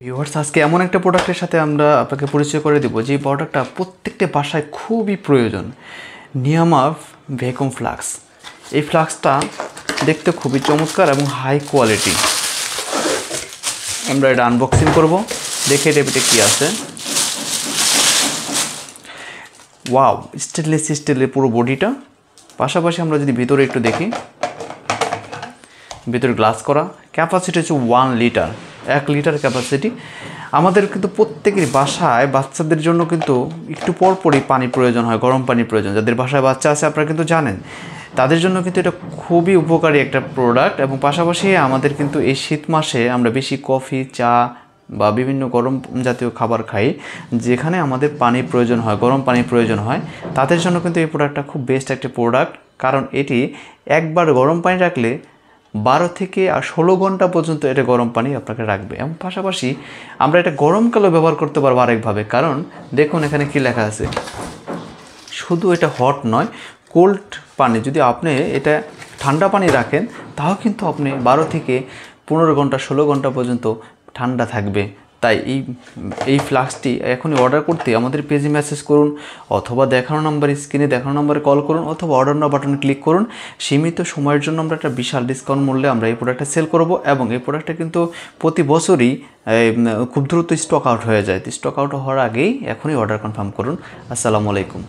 Viewers, আজকে এমন একটা প্রোডাক্টের সাথে আমরা আপনাকে পরিচয় করে দেব যে প্রোডাক্টটা প্রত্যেকটা বাসায় খুবই প্রয়োজন। নিয়ামা ভ্যাকুয়াম ফ্লাস্ক। এই ফ্লাস্কটা দেখতে খুবই চমৎকার এবং হাই কোয়ালিটি। আমরা এটা আনবক্সিং করব, দেখে এটা কি আছে। ওয়াও, স্টেনলেস স্টিলের পুরো বডিটা। পাশাপাশি আমরা যদি ভিতরে একটু দেখি, ভিতরে গ্লাস করা। ক্যাপাসিটি হচ্ছে 1 লিটার, 1 লিটার ক্যাপাসিটি। আমাদের কিন্তু প্রত্যেকের বাসায় বাচ্চাদের জন্য কিন্তু একটু পরপরই পানি প্রয়োজন হয়, গরম পানি প্রয়োজন। যাদের বাসায় বাচ্চা আছে আপনারা কিন্তু জানেন, তাদের জন্য কিন্তু এটা খুবই উপকারী একটা প্রোডাক্ট। এবং পাশাপাশি আমাদের কিন্তু এই শীত মাসে আমরা বেশি কফি, চা বা বিভিন্ন গরম জাতীয় খাবার খাই, যেখানে আমাদের পানির প্রয়োজন হয়, গরম পানির প্রয়োজন হয়। তাদের জন্য কিন্তু এই প্রোডাক্টটা খুব বেস্ট একটা প্রোডাক্ট, কারণ এটি একবার গরম পানি রাখলে 12 থেকে 16 ঘন্টা পর্যন্ত এটা গরম পানি আপনাকে রাখবে। এবং পাশাপাশি আমরা এটা গরমকালেও ব্যবহার করতে পারবো আরেকভাবে, কারণ দেখুন এখানে কি লেখা আছে। শুধু এটা হট নয়, কোল্ড পানি যদি আপনি এটা ঠান্ডা পানি রাখেন, তাও কিন্তু আপনি 12 থেকে 15 ঘন্টা 16 ঘন্টা পর্যন্ত ঠান্ডা থাকবে। তাই এই ফ্লাস্কটি এখনই অর্ডার করতে আমাদের পেজে মেসেজ করুন, অথবা দেখানো নাম্বার, স্ক্রিনে দেখানো নাম্বারে কল করুন, অথবা অর্ডার নাও বাটনে ক্লিক করুন। সীমিত সময়ের জন্য আমরা একটা বিশাল ডিসকাউন্ট মূল্যে আমরা এই প্রোডাক্টটা সেল করব। এবং এই প্রোডাক্টটা কিন্তু প্রতি বছরই খুব দ্রুত স্টক আউট হয়ে যায়। স্টক আউট হওয়ার আগেই এখনই অর্ডার কনফার্ম করুন। আসসালামু আলাইকুম।